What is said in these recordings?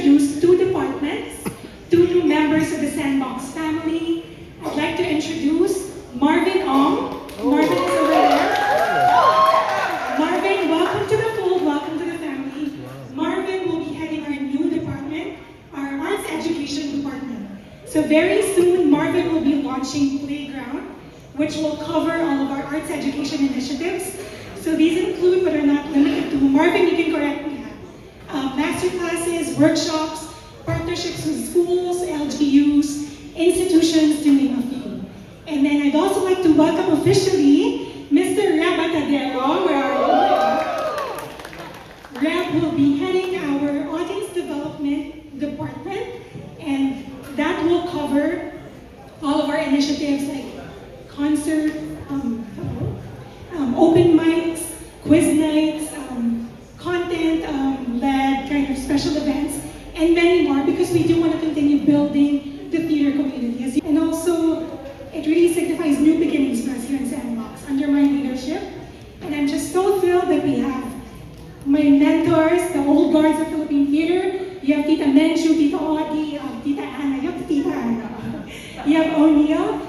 introduce two departments, two new members of the Sandbox family. I'd like to introduce Marvin Ong. Marvin is over there. Marvin, welcome to the fold, welcome to the family. Marvin will be heading our new department, our Arts Education Department. So very soon, Marvin will be launching Playground, which will cover all of our arts education initiatives. So these include, but are not limited to, Marvin, you can correct me, master classes, workshops, partnerships with schools, LGUs, institutions, to name a few. And then I'd also like to welcome officially Mr. Reb Atadero. Where are you? Reb will be heading our audience development department, and that will cover all of our initiatives like concert, open mics, quiz nights, content-led kind of special events, and many more, because we do want to continue building the theater community. And also, it really signifies new beginnings for us here in Sandbox under my leadership. And I'm just so thrilled that we have my mentors, the old guards of Philippine theater. You have Tita Menchu, Tita Audie, Tita Anna, you have Tita Anna. You have O'Neill,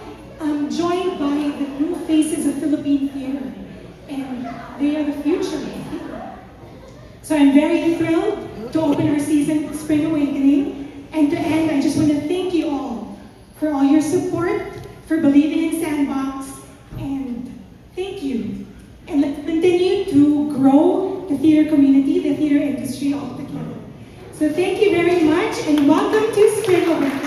joined by the new faces of Philippine theater. And they are the future of theater. So I'm very thrilled to open our season, Spring Awakening. And to end, I just want to thank you all for all your support, for believing in Sandbox, and thank you. And let's continue to grow the theater community, the theater industry all together. So thank you very much, and welcome to Spring Awakening.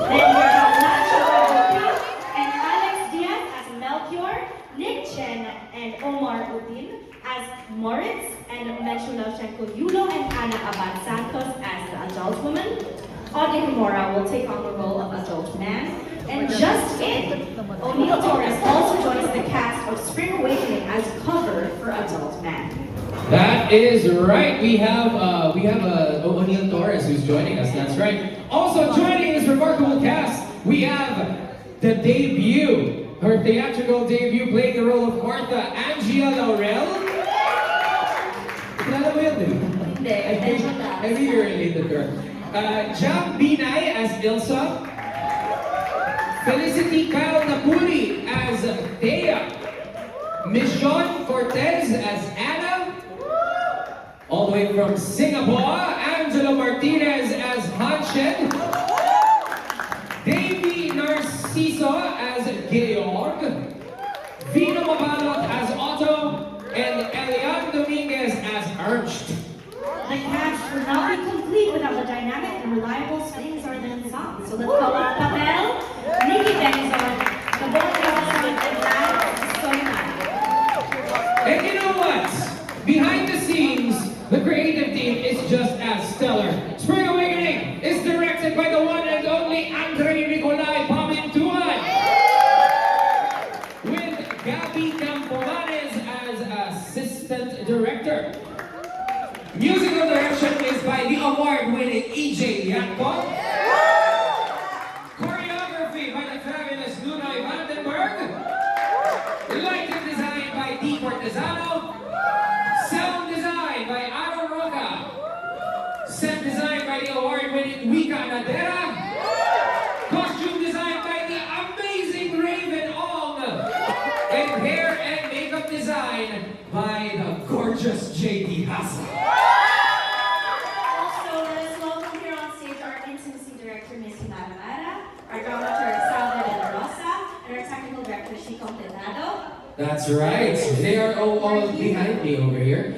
Then we have Nacho and Alex Diaz as Melchior, Nick Chen and Omar Udin as Moritz, and Menchu Lavchenko Yulo and Ana Abad Santos as the adult woman. Audie Himora will take on the role of adult man. And just in, O'Neill Torres also joins the cast of Spring Awakening as cover for adult man. That is right. We have O'Neill Torres who's joining us. That's right. Also joining this remarkable cast, we have the debut, her theatrical debut, playing the role of Martha, Angia Laurel. Kilala mo yun, di ba? Hindi, medyo na. I think you're related to her. Jack Binay as Ilsa. Felicity Kyle Napuli as Thea. Michonne Cortez as Anna. All the way from Singapore, Angelo Martinez as Hanshen. Davey Narciso as Georg. Vino Mabalot as Otto. And Elian Dominguez as Ernst. The cast would not be complete without the dynamic and reliable swings or the ensemble. So let's call up Pavel, Nikki Benzon, the Bordeaux, and Lance Soyman. And you know what? Behind the scenes, the creative team is just as stellar. Spring Awakening is directed by the one and only Andre Nicolai Pamintuan. With Gabby Campomanes as assistant director. Musical direction is by the award-winning EJ Yanko. Choreography by the fabulous Nunoy Vandenberg. Lighting design by Di Cortesano. Sound design by Aaron Roca. Set design by the award-winning Wika Nadera. Costume design by the amazing Raven Ong. And hair and makeup design by the gorgeous JD Hassa. Also, let us welcome here on stage our intimacy director, Miss Hinara Mara, our dramaturg, Salva de la Rosa, and our technical director, Chico Penado. That's right. They are all behind me over here.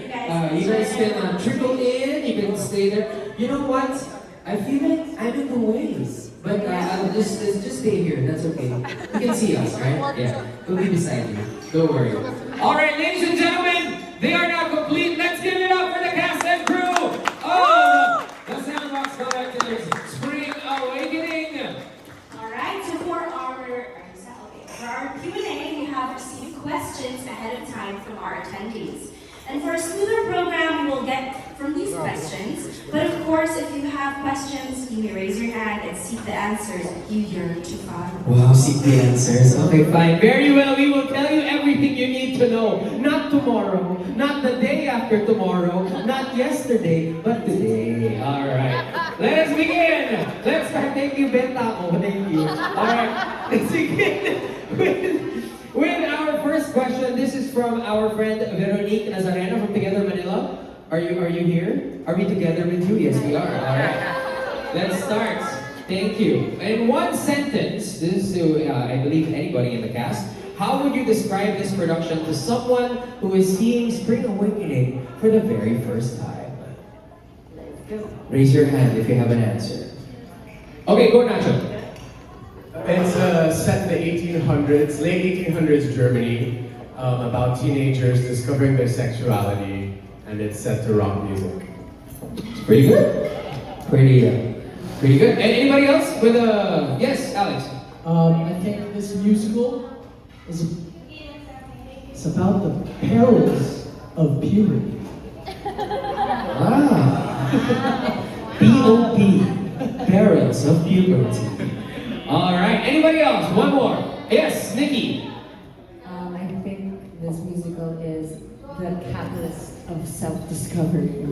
You guys can trickle in. You can stay there. You know what? I feel like I'm in the ways, but I'll just stay here. That's okay. You can see us, right? Yeah. We'll be beside you. Don't worry. All right, ladies and gentlemen, they are now complete. Let's give it up for the cast and crew of the Sandbox Collectors Spring Awakening. All right, so for our Q&A, we have received questions ahead of time from our attendees. And for a smoother program, we will get from these questions. But of course, if you have questions, you may raise your hand and seek the answers you yearn to find. Wow, seek the answers. Okay, fine. Very well. We will tell you everything you need to know. Not tomorrow, not the day after tomorrow, not yesterday, but today. Alright. Let's begin! Let's start. Thank you, Bentako. Thank you. Alright. Let's begin with our first question. This is from our friend Veronique Nazareno from Together Manila. Are you here? Are we together with you? Yes, we are. Alright. Let's start. Thank you. In one sentence, this is to, I believe, anybody in the cast, how would you describe this production to someone who is seeing Spring Awakening for the very first time? Raise your hand if you have an answer. Okay, go Nacho. It's set in the 1800s, late 1800s Germany, about teenagers discovering their sexuality, and it's set to rock music. Pretty good. Pretty good. And anybody else with a yes, Alex? I think this musical is it's about the perils of puberty. B.O.P. Barrels of Puberty. Alright, anybody else? One more. Yes, Nikki. I think this musical is the catalyst of self-discovery.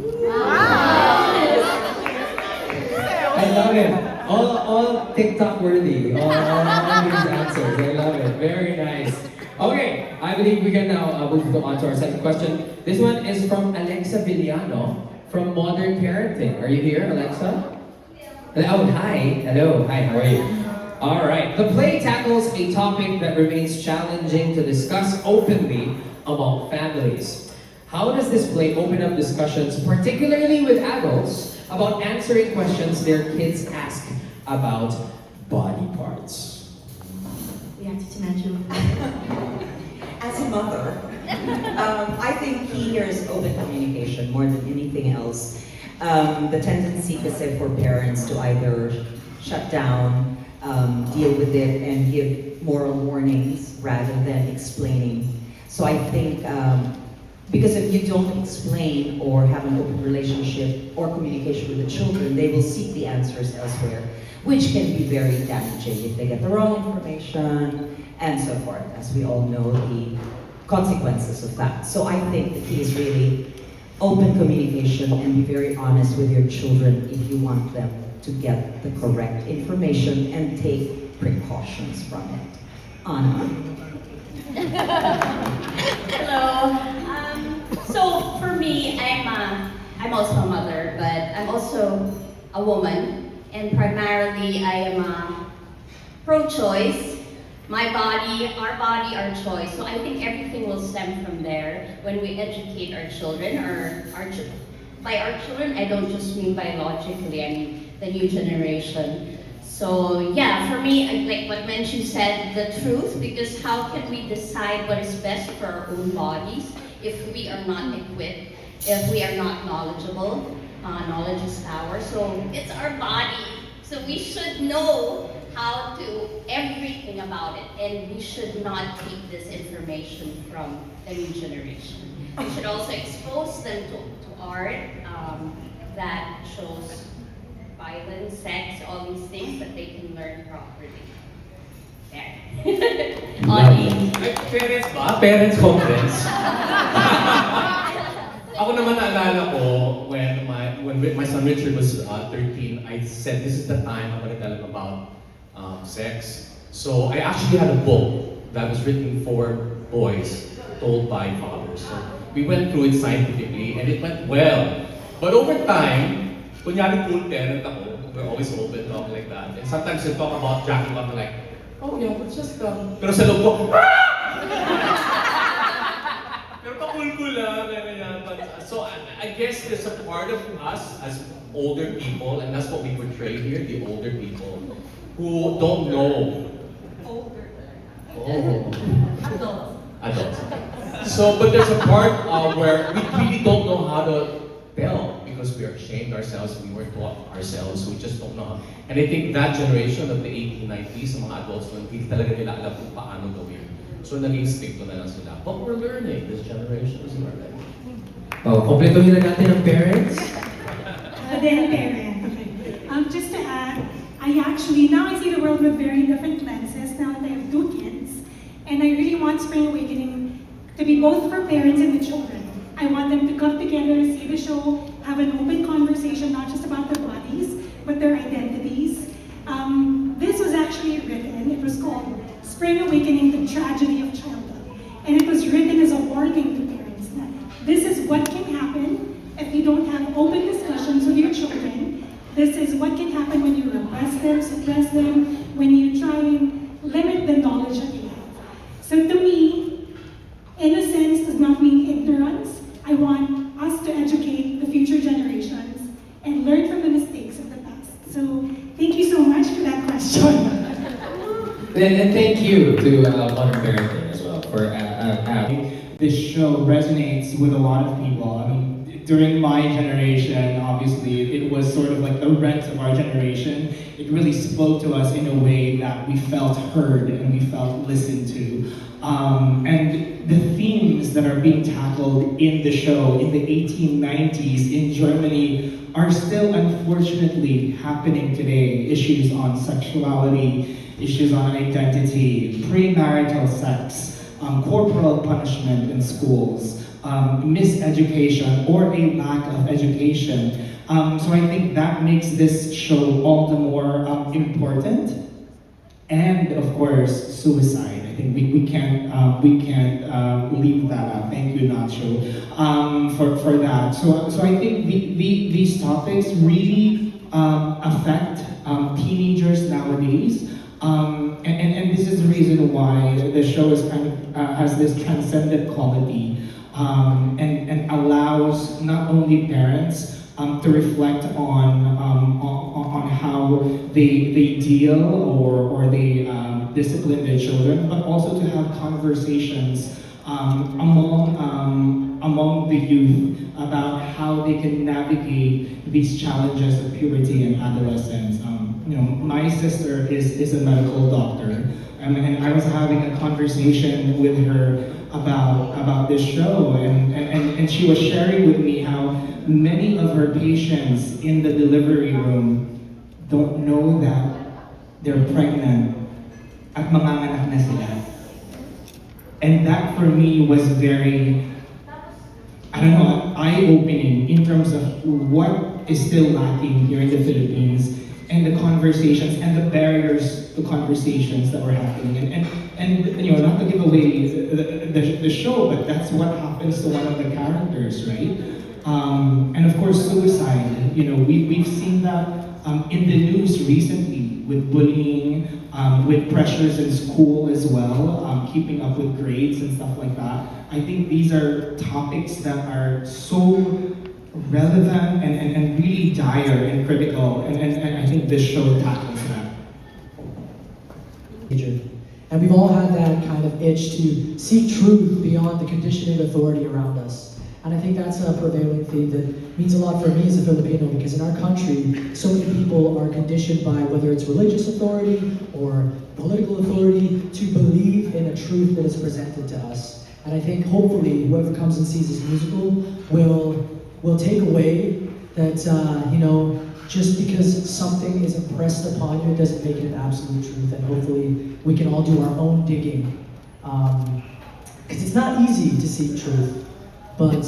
I love it. All TikTok worthy. All these answers. I love it. Very nice. Okay, I believe we can now move on to our second question. This one is from Alexa Villano from Modern Parenting. Are you here, Alexa? Oh, hi. Hello. Hi, how are you? Alright, the play tackles a topic that remains challenging to discuss openly among families. How does this play open up discussions, particularly with adults, about answering questions their kids ask about body parts? React to Manju. As a mother, I think key here is open communication more than anything else. The tendency for parents to either shut down, deal with it, and give moral warnings rather than explaining. So I think because if you don't explain or have an open relationship or communication with the children, they will seek the answers elsewhere, which can be very damaging if they get the wrong information and so forth, as we all know the consequences of that. So I think the key is really open communication and be very honest with your children if you want them to get the correct information and take precautions from it. Anna? Hello. So for me, I'm also a mother, but I'm also a woman, and primarily I am pro-choice. My body, our choice. So I think everything will stem from there when we educate our children, by our children, I don't just mean biologically, I mean the new generation. So yeah, for me, like what Menchu said, the truth, because how can we decide what is best for our own bodies if we are not equipped, if we are not knowledgeable? Knowledge is power, so it's our body. So we should know how to, everything about it, and we should not take this information from the new generation. We should also expose them to art that shows violence, sex, all these things that they can learn properly. There. Audie. Parents ba? Parents conference? Ako naman naalala ko, when my son Richard was 13, I said, this is the time I'm going to tell him about sex. So I actually had a book that was written for boys, told by fathers. So we went through it scientifically, and it went well. But over time, kunyari cool parent ako, we're always open, talking like that. And sometimes we talk about jacking up, like, oh yeah, it's just pero sa loob ko, pero pa-cool lang, ganyan. So I guess there's a part of us as older people, and that's what we portray here, the older people, who don't know. Older. Oh. Adults. So, but there's a part where we really don't know how to tell because we are ashamed ourselves, we weren't taught ourselves, we just don't know. And I think that generation of the 1890s, mga adults, hindi talaga nila alam kung paano gawin. So naging stick na lang sila. But we're learning, this generation is learning. Oh, kompletuhin na natin ang parents. Then parent. Okay. Just to add, I actually, now I see the world with very different lenses now that I have 2 kids. And I really want Spring Awakening to be both for parents and the children. I want them to come together, see the show, have an open conversation, not just about their bodies, but their identities. This was actually written, it was called Spring Awakening, the Tragedy of Childhood. And it was written as a warning to parents that this is what can happen if you don't have open discussions with your children. This is what can happen when you repress them, suppress them, when you try and limit the knowledge that you have. So to me, innocence does not mean ignorance. I want us to educate the future generations and learn from the mistakes of the past. So thank you so much for that question. And thank you to Modern Parenting as well for having. This show resonates with a lot of people. I mean, during my generation, obviously, it was sort of like the Rent of our generation. It really spoke to us in a way that we felt heard and we felt listened to. And the themes that are being tackled in the show in the 1890s in Germany are still unfortunately happening today. Issues on sexuality, issues on identity, premarital sex, corporal punishment in schools, miseducation or a lack of education. So I think that makes this show all the more important. And of course, suicide. I think we can't leave that out. Thank you, Nacho, for that. So I think these topics really affect teenagers nowadays. And this is the reason why the show is kind of has this transcendent quality and allows not only parents to reflect on how they deal or they discipline their children, but also to have conversations among the youth about how they can navigate these challenges of puberty and adolescence. My sister is a medical doctor, and I was having a conversation with her about this show, and she was sharing with me how many of her patients in the delivery room don't know that they're pregnant at manganganak na sila. And that for me was very, eye-opening in terms of what is still lacking here in the Philippines and the conversations and the barriers to conversations that were happening. And not to give away the show, but that's what happens to one of the characters, right? And of course, suicide. We've seen that in the news recently with bullying, with pressures in school as well, keeping up with grades and stuff like that. I think these are topics that are so relevant and really dire and critical, and I think this show tackles that. And we've all had that kind of itch to seek truth beyond the conditioning authority around us. And I think that's a prevailing theme that means a lot for me as a Filipino, because in our country, so many people are conditioned by whether it's religious authority or political authority to believe in a truth that is presented to us. And I think hopefully whoever comes and sees this musical will take away that, just because something is impressed upon you, it doesn't make it an absolute truth. And hopefully we can all do our own digging. Because it's not easy to seek truth. But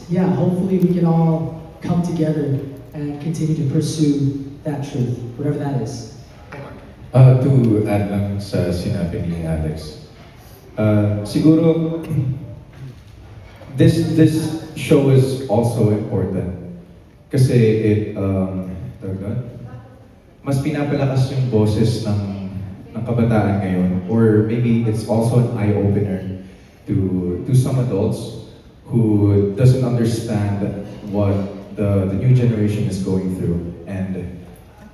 yeah, hopefully we can all come together and continue to pursue that truth, whatever that is. To add lang sa sinabi ni Alex, siguro this show is also important kasi it mas pinapalakas yung boses ng kabataan ngayon, or maybe it's also an eye-opener to some adults who doesn't understand what the new generation is going through, and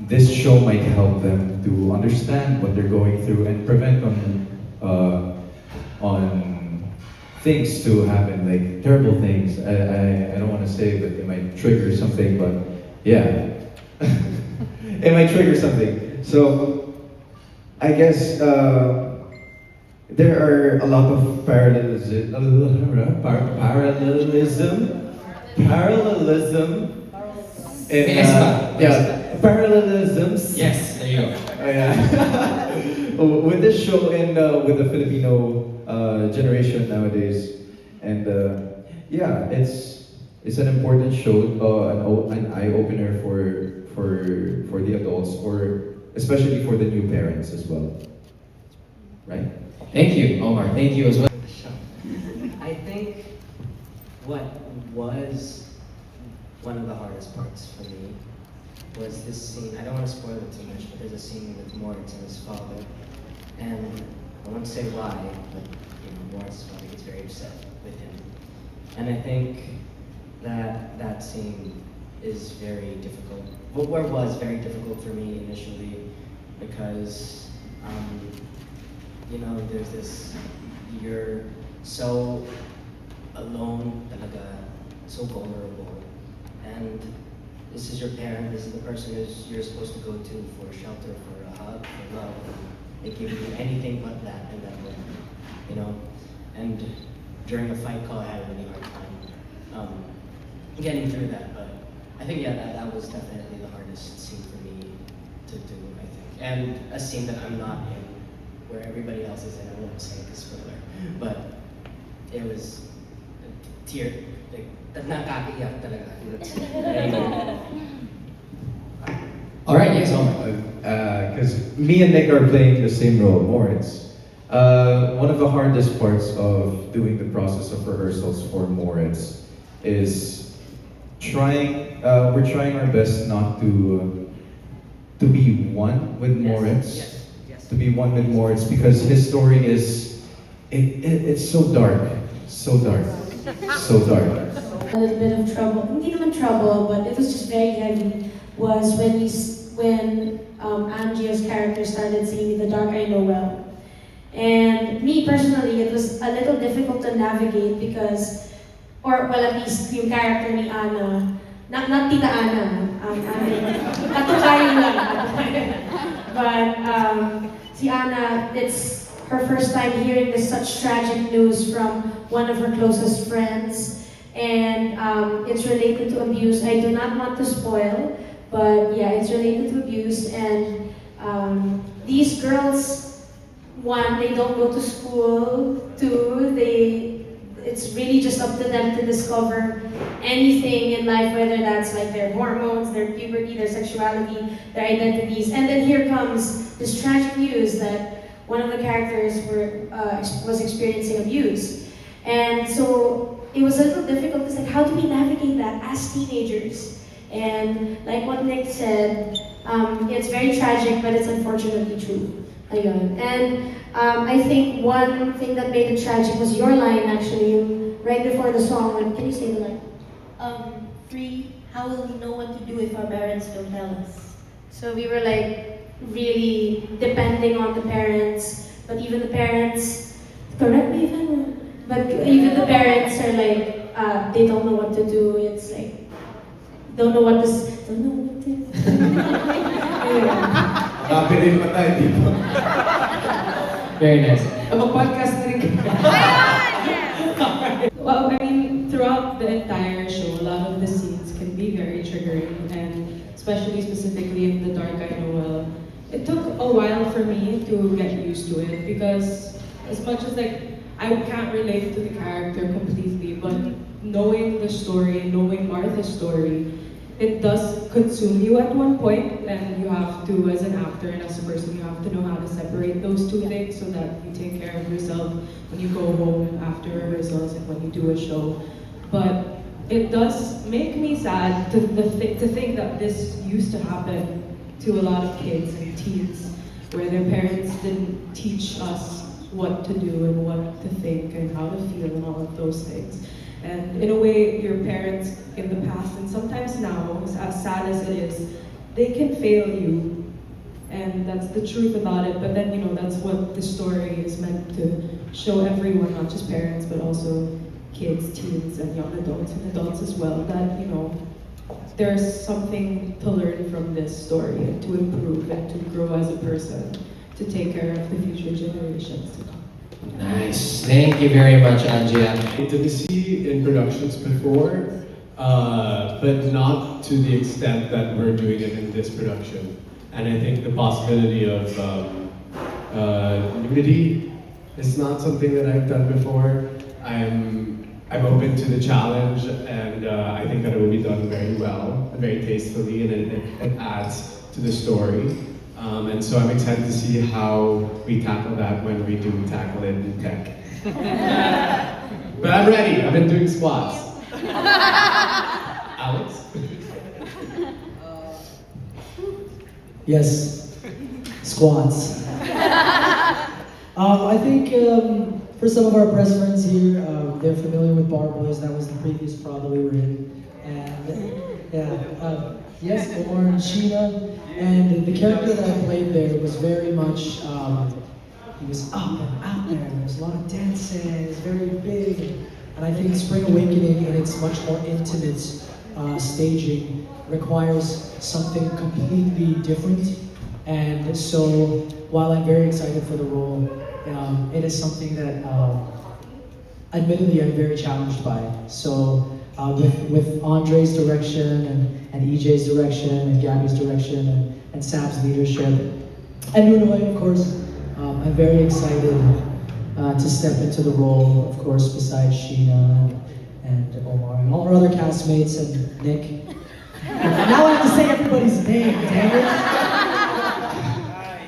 this show might help them to understand what they're going through and prevent on things to happen, like terrible things. I don't want to say, but it might trigger something, but yeah. It might trigger something. So I guess there are a lot of parallelism in parallelisms. Yes, there you go. With this show and with the Filipino generation nowadays, and it's it's an important show, an eye opener for the adults, or especially for the new parents as well. Right? Thank you, Omar. Thank you as well. I think what was one of the hardest parts for me was this scene. I don't want to spoil it too much, but there's a scene with Moritz and his father. And I won't say why, but Moritz's father gets very upset with him. And I think that scene is very difficult. Was very difficult for me initially because, there's this, you're so alone, talaga, so vulnerable. And this is your parent, this is the person you're supposed to go to for shelter, for a hug, for love. They give you anything but that in that moment, And during the fight call, I had a really hard time getting through that. But I think, that was definitely the hardest scene for me to do, I think. And a scene that I'm not in, where everybody else is in. I won't say it's a spoiler, but it was a tear, like, nakakaiyak talaga. All right, yes, Omar. Because me and Nick are playing the same role, Moritz. One of the hardest parts of doing the process of rehearsals for Moritz is we're trying our best not to be one with Moritz. To be one with Moritz, because his story it's so dark. So dark. So dark. A little bit of trouble, hindi naman trouble, but it was just very heavy, was when Angia's character started singing The Dark I Know Well. And me personally, it was a little difficult to navigate because, at least yung character ni Ana, not Tita Ana, katukayan lang. But si Ana, it's her first time hearing this such tragic news from one of her closest friends. And it's related to abuse. I do not want to spoil, but it's related to abuse. And these girls, one, they don't go to school. Two, it's really just up to them to discover anything in life, whether that's like their hormones, their puberty, their sexuality, their identities. And then here comes this tragic news that one of the characters was experiencing abuse. And so it was a little difficult. It's like, how do we navigate that as teenagers? And like what Nick said, it's very tragic, but it's unfortunately true. Ayun. And I think one thing that made it tragic was your line, actually, right before the song. Can you say the line? Free, how will we know what to do if our parents don't tell us? So we were like really depending on the parents, but even the parents, correct me but even the parents are like, they don't know what to do. It's like, don't know what to Very nice. Mag-podcast na rin. Well, I mean, throughout the entire show, a lot of the scenes can be very triggering, and especially specifically in The Dark I Know Well. It took a while for me to get used to it because as much as I can't relate to the character completely, but knowing the story, knowing Martha's story, it does consume you at one point, and you have to, as an actor and as a person, you have to know how to separate those two things so that you take care of yourself when you go home after rehearsals and when you do a show. But it does make me sad to think that this used to happen to a lot of kids and teens, where their parents didn't teach us what to do and what to think and how to feel and all of those things. And in a way, your parents in the past and sometimes now, as sad as it is, they can fail you. And that's the truth about it. But then, that's what the story is meant to show everyone, not just parents, but also kids, teens, and young adults, and adults as well, that, there's something to learn from this story and to improve and to grow as a person, to take care of the future generations to come. Nice. Thank you very much, Angia. Intimacy in productions before, but not to the extent that we're doing it in this production. And I think the possibility of nudity is not something that I've done before. I'm open to the challenge, and done very well and very tastefully, and it adds to the story. And so I'm excited to see how we tackle that when we do tackle it in tech. But I'm ready. I've been doing squats. Alex? Yes, squats. I think for some of our press friends here, they're familiar with Bar Boys. That was the previous prod that we were in. And yes, Omar and Sheena. And the character that I played there was very much, he was up and out there. There was a lot of dancing. It was very big. And I think Spring Awakening in its much more intimate staging requires something completely different. And so while I'm very excited for the role, it is something that admittedly I'm very challenged by. So with Andre's direction and EJ's direction and Gabby's direction and Sab's leadership, and Nunoy, of course, I'm very excited to step into the role, of course, besides Sheena and Omar and all our other castmates and Nick. And now I have to say everybody's name, damn it.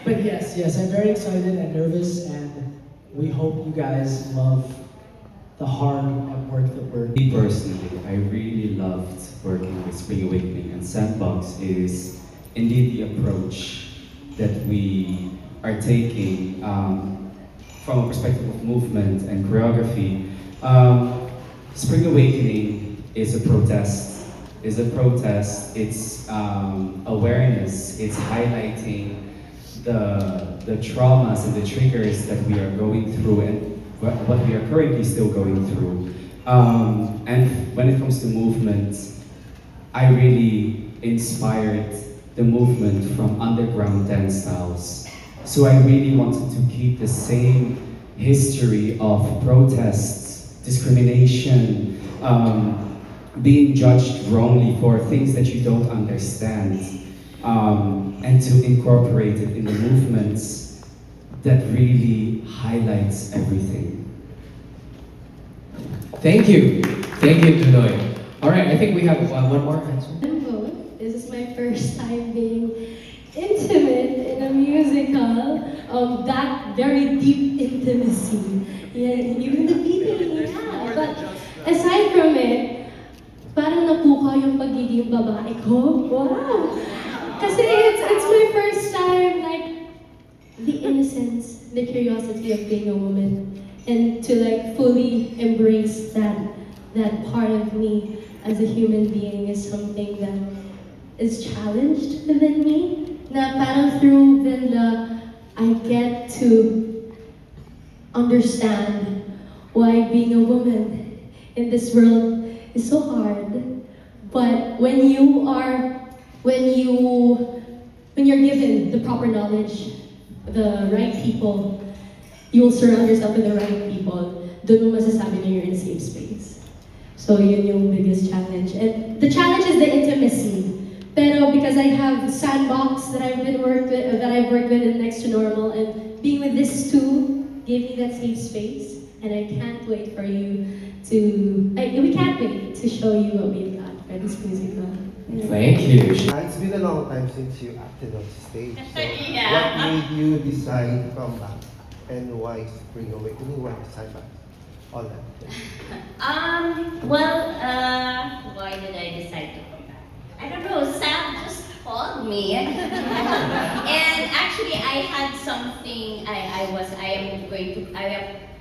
But yes, I'm very excited and nervous, and we hope you guys love the hard work that we're doing. Me personally, I really loved working with Spring Awakening, and Sandbox is indeed the approach that we are taking from a perspective of movement and choreography. Spring Awakening is a protest. It's awareness. It's highlighting the traumas and the triggers that we are going through and what we are currently still going through. And when it comes to movement, I really inspired the movement from underground dance styles. So I really wanted to keep the same history of protests, discrimination, being judged wrongly for things that you don't understand, and to incorporate it in the movements that really highlights everything. Thank you, Nunoy. All right, I think we have one more answer. This is my first time being intimate in a musical. That very deep intimacy. Yeah, even the beating, yeah. But aside from it, parang napukaw yung pagiging babae ko. Wow! Kasi it's my first time, like, the innocence, the curiosity of being a woman, and to like fully embrace that part of me as a human being is something that is challenged within me. Na parang through Vinda, I get to understand why being a woman in this world is so hard. But when you're given the proper knowledge, the right people, you will surround yourself with the right people. Doon mo masasabi na you're in a safe space. So yun yung biggest challenge. And the challenge is the intimacy. Pero because I have Sandbox that I've worked with in Next to Normal, and being with this too gave me that safe space. And I can't wait for you we can't wait to show you what we've got for this musical. Thank you. It's been a long time since you acted on stage. So Yeah. what made you decide to come back? And why Spring Awakening? Why Sandbox? All that. Why did I decide to come back? I don't know, Sam just called me. And actually I had something, I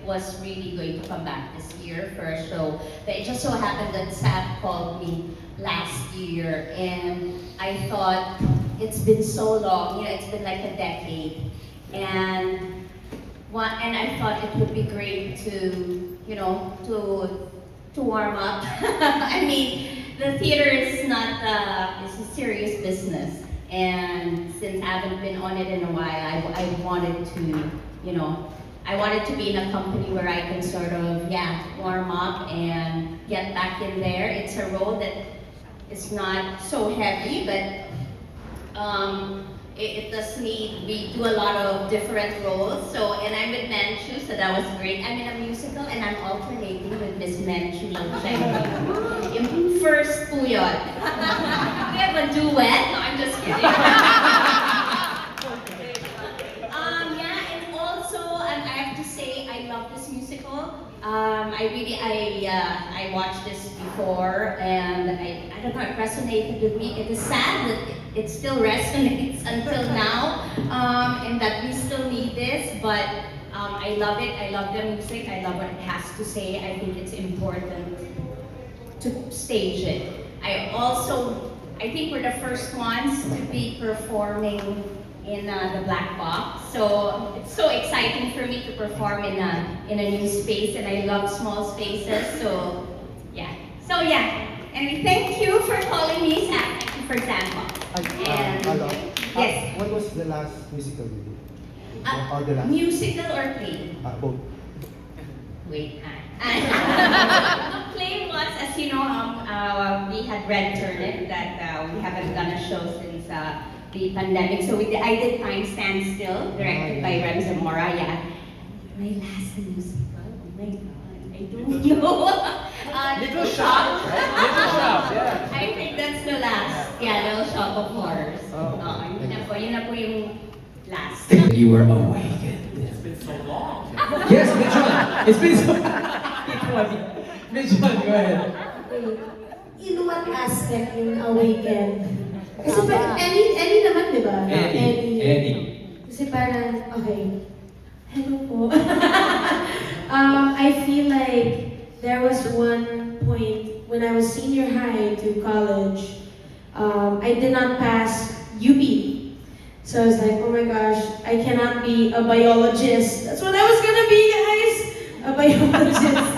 was really going to come back this year for a show, but it just so happened that Sam called me last year, and I thought it's been so long, it's been like a decade, and I thought it would be great to warm up. I mean, the theater is not it's a serious business, and since I haven't been on it in a while, I wanted to be in a company where I can sort of warm up and get back in there. It's a role that is not so heavy, but it does need, we do a lot of different roles. So, and I'm with Manchu, so that was great. I'm in a musical and I'm alternating with Miss Manchu. Yung first first po yun. We have a duet. No, I'm just kidding. Yeah, and also, I have to say, I love this musical. I watched this before, and I don't know, it resonated with me. It is sad that it still resonates until now, and that we still need this, but I love it. I love the music. I love what it has to say. I think it's important to stage it. I think we're the first ones to be performing in the Black Box. So it's so exciting for me to perform in a new space, and I love small spaces. So yeah. And thank you for calling me Sam. Thank you for Sandbox. And yes. What was the last musical you did? Or the last? Musical or play? Both. Wait. Play was, as you know, we had Red Turnip that we haven't done a show since the pandemic. So I did Time Stand Still, directed by Rem Zamora. Yeah. My last musical, oh my God, I don't know. Little Shop. Little Shop, yeah. I think that's the last. Yeah, Little Shop of Horrors. Yun na po yung last. You were awakened. It's been so long. Yes, Mitchell. It's been so Mitchell, go ahead. In what aspect yung awakened? Kasi any naman, di ba? Any. Kasi parang, okay. Hello po. I feel like there was one point when I was senior high to college, I did not pass UP. So I was like, oh my gosh, I cannot be a biologist. That's what I was gonna be, guys! A biologist.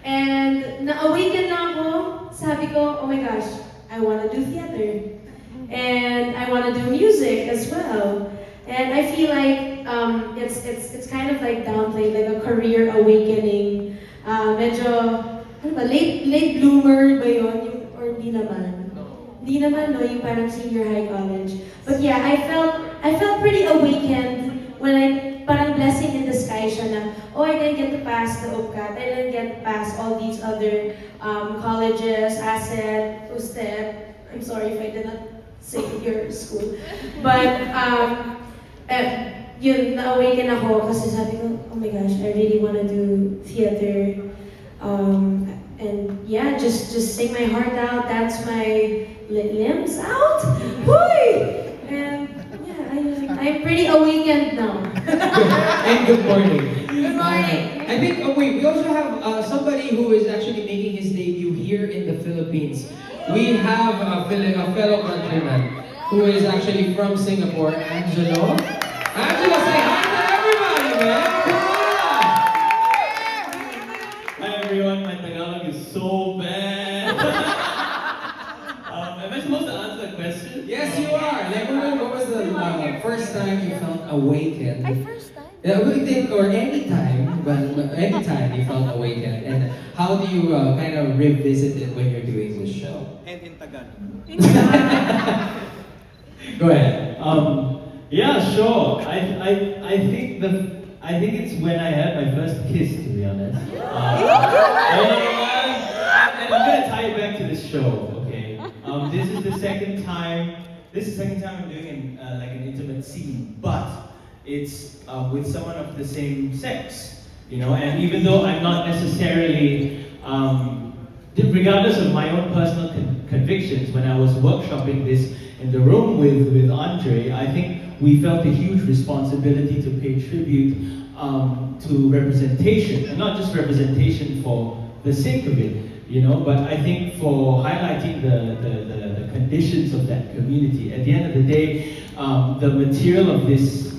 And na-awaken na ako, sabi ko, oh my gosh, I wanna do theater. And I wanna do music as well. And I feel like it's kind of like downplayed, like a career awakening. Medyo, ano ba, late bloomer ba yun? Or hindi naman? Hindi naman, no? Yung parang senior high college. But yeah, I felt pretty awakened when parang blessing in disguise siya na, oh, I didn't get to pass the UPCAT, I didn't get to pass all these other colleges, ASET, USTEP. I'm sorry if I did not say your school. But, yun, na-awaken ako kasi sabi ko, oh my gosh, I really want to do theater. And yeah, just sing my heart out, dance my limbs out. Whoo! And yeah, I'm pretty awakened now. And good morning. Good morning. I think, we also have somebody who is actually making his debut here in the Philippines. We have a fellow countryman who is actually from Singapore, Angelo. Angelo, say hi to everybody, man! Come on! Hi everyone, my Tagalog is so bad. Am I supposed to answer the question? Yes, you are. Like, what was the first time you felt awakened? First time? Yeah, or any time, but any time you felt awakened, and how do you kind of revisit it when you're doing this show? And in Tagalog. Go ahead. Yeah, sure. I think it's when I had my first kiss, to be honest. And I'm gonna tie it back to this show. Okay. This is the second time I'm doing like an intimate scene, but it's with someone of the same sex, you know. And even though I'm not necessarily, regardless of my own personal convictions, when I was workshopping this in the room with Andre, I think we felt a huge responsibility to pay tribute to representation, and not just representation for the sake of it, you know, but I think for highlighting the conditions of that community. At the end of the day, the material of this,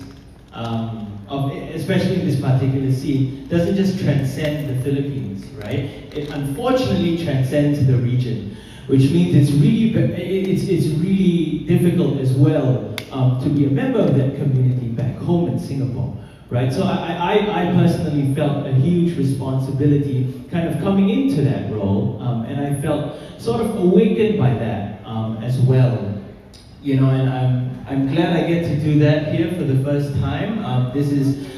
especially in this particular scene, doesn't just transcend the Philippines, right? It unfortunately transcends the region, which means it's really difficult as well to be a member of that community back home in Singapore, right? So I personally felt a huge responsibility kind of coming into that role, and I felt sort of awakened by that as well, you know, and I'm glad I get to do that here for the first time. This is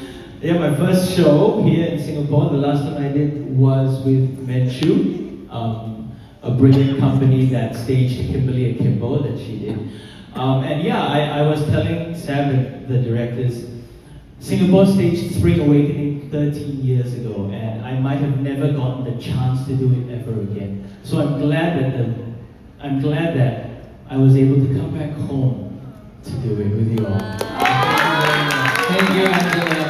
my first show here in Singapore. The last one I did was with Menchu, a brilliant company that staged Kimberly and Kimbo that she did. And yeah, I was telling Sam, the directors, Singapore staged Spring Awakening 13 years ago, and I might have never gotten the chance to do it ever again. So I'm glad that I was able to come back home to do it with you all. Thank you, Angela.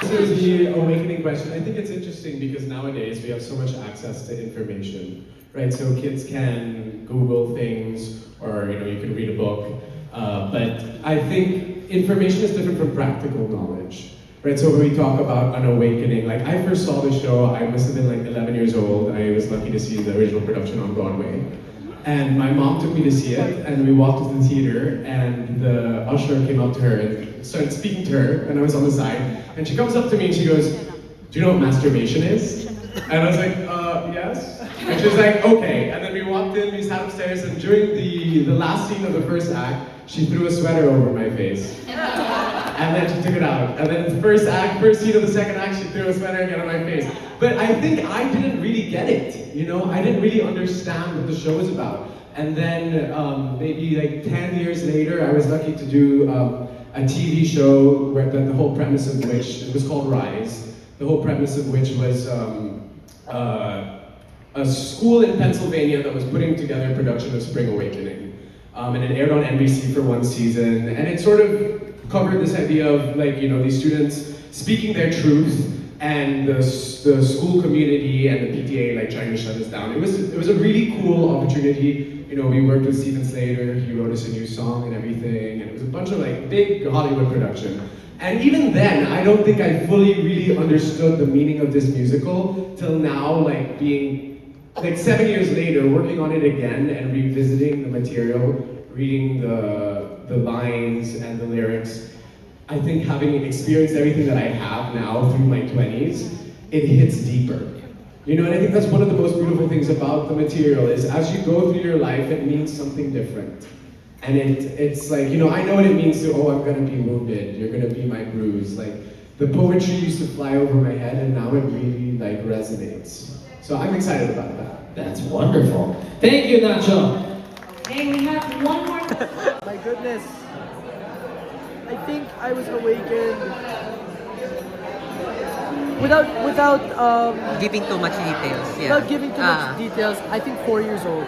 This is the awakening question. I think it's interesting because nowadays we have so much access to information, right? So kids can Google things, or you can read a book. But I think information is different from practical knowledge, right? So when we talk about an awakening, like I first saw the show, I must have been like 11 years old. I was lucky to see the original production on Broadway. And my mom took me to see it, and we walked to the theater, and the usher came up to her and started speaking to her, and I was on the side, and she comes up to me and she goes, "Do you know what masturbation is?" And I was like, yes. And she was like, okay. And then we walked in, we sat upstairs, and during the last scene of the first act, she threw a sweater over my face. And then she took it out. And then the first scene of the second act, she threw a sweater again on my face. But I think I didn't really get it, I didn't really understand what the show was about. And then maybe like 10 years later, I was lucky to do a TV show where the whole premise of which, it was called Rise, the whole premise of which was a school in Pennsylvania that was putting together a production of Spring Awakening. And it aired on NBC for one season, and it sort of covered this idea of these students speaking their truth, and the school community and the PTA trying to shut us down. It was a really cool opportunity. We worked with Steven Slater, he wrote us a new song and everything, and it was a bunch of big Hollywood production. And even then, I don't think I fully really understood the meaning of this musical till now, being 7 years later, working on it again and revisiting the material, reading the lines and the lyrics. I think having experienced everything that I have now through my 20s, it hits deeper. And I think that's one of the most beautiful things about the material is as you go through your life, it means something different. And it's I know what it means to, I'm gonna be wounded, you're gonna be my bruise. The poetry used to fly over my head, and now it really resonates. So I'm excited about that. That's wonderful. Thank you, Nacho. Okay, we have one more. My goodness. I think I was awakened without giving too much details. Yeah. Without giving too much details, I think 4 years old.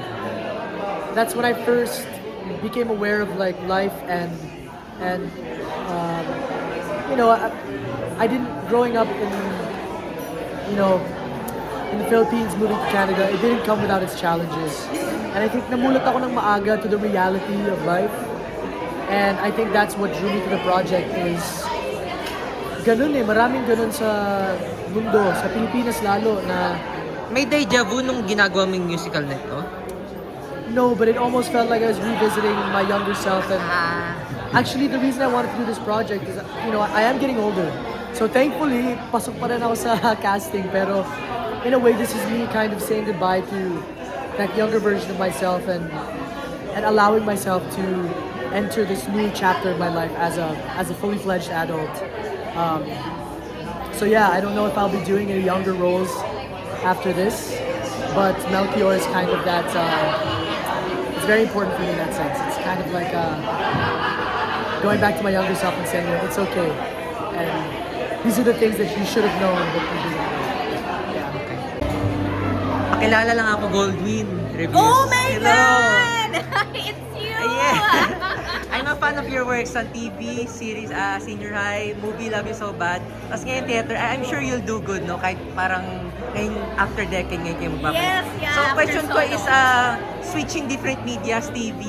That's when I first became aware of life and I didn't, growing up in the Philippines, moving to Canada, it didn't come without its challenges. And I think namulat ako ng maaga to the reality of life. And I think that's what drew me to the project is ganun maraming ganun sa mundo, sa Pilipinas lalo na... May deja vu nung ginagawa mong musical nito? No, but it almost felt like I was revisiting my younger self. And actually, the reason I wanted to do this project is, I am getting older. So thankfully, pasok pa rin ako sa casting. Pero in a way, this is me kind of saying goodbye to that younger version of myself and allowing myself to enter this new chapter of my life as a fully fledged adult. So yeah, I don't know if I'll be doing any younger roles after this, but Melchior is kind of that. It's very important for me in that sense. It's kind of like going back to my younger self and saying it's okay, and these are the things that you should have known but you didn't know. Pakilala lang ako, Goldwyn Reviews. Oh my God! It's you! Yeah. I'm a fan of your works on TV, series, Senior High, movie Love You So Bad. Tapos ngayon theater, I'm sure you'll do good, no? Kahit parang ngayon, after decade, ngayon kayo magbabalik. Yes, yeah. So question ko is, switching different medias, TV,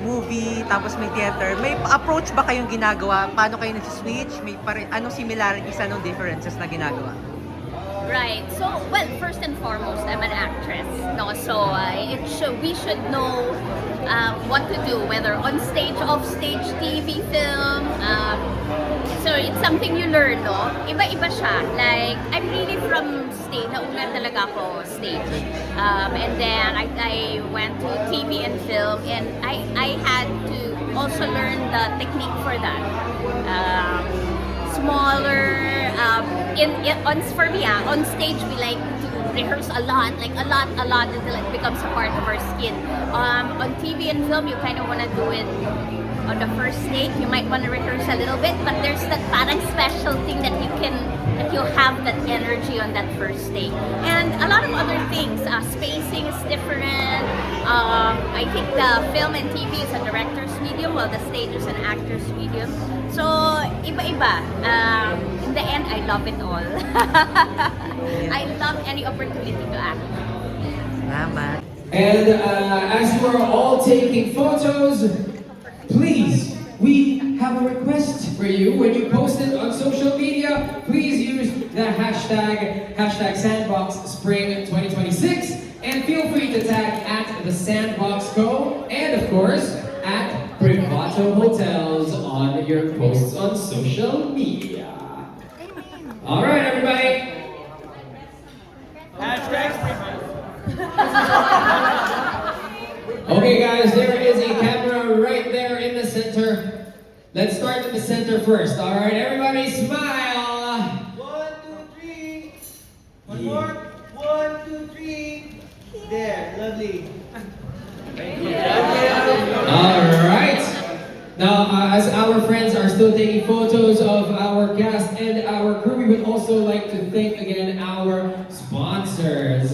movie, tapos may theater. May approach ba kayong ginagawa? Paano kayo nag-switch? Anong similarities, anong differences na ginagawa? Right. So, well, first and foremost, I'm an actress. No, so we should know what to do, whether on stage, off stage, TV, film. So it's something you learn, no? Iba-iba siya. Like, I'm really from stage. Nauna talaga ako stage. And then I went to TV and film, and I had to also learn the technique for that. Smaller, for me, on stage we like to rehearse a lot until it becomes a part of our skin. On TV and film, you kind of want to do it on the first take. You might want to rehearse a little bit, but there's that parang special thing that you have that energy on that first take. And a lot of other things, spacing is different. I think the film and TV is a director's medium, while the stage is an actor's medium. So, iba-iba. In the end, I love it all. I love any opportunity to act. Salamat. And as you are all taking photos, please, we have a request for you. When you post it on social media, please use the hashtag Sandbox Spring 2026, and feel free to tag at the Sandbox Co. and of course at Privato Hotels on your posts on social media. All right, everybody. Okay, guys, there is a camera right there in the center. Let's start at the center first. All right, everybody, smile. 1, 2, 3. One more. 1, 2, 3. There, lovely. All right. Now, as our friends are still taking photos of our cast and our crew, we would also like to thank again our sponsors.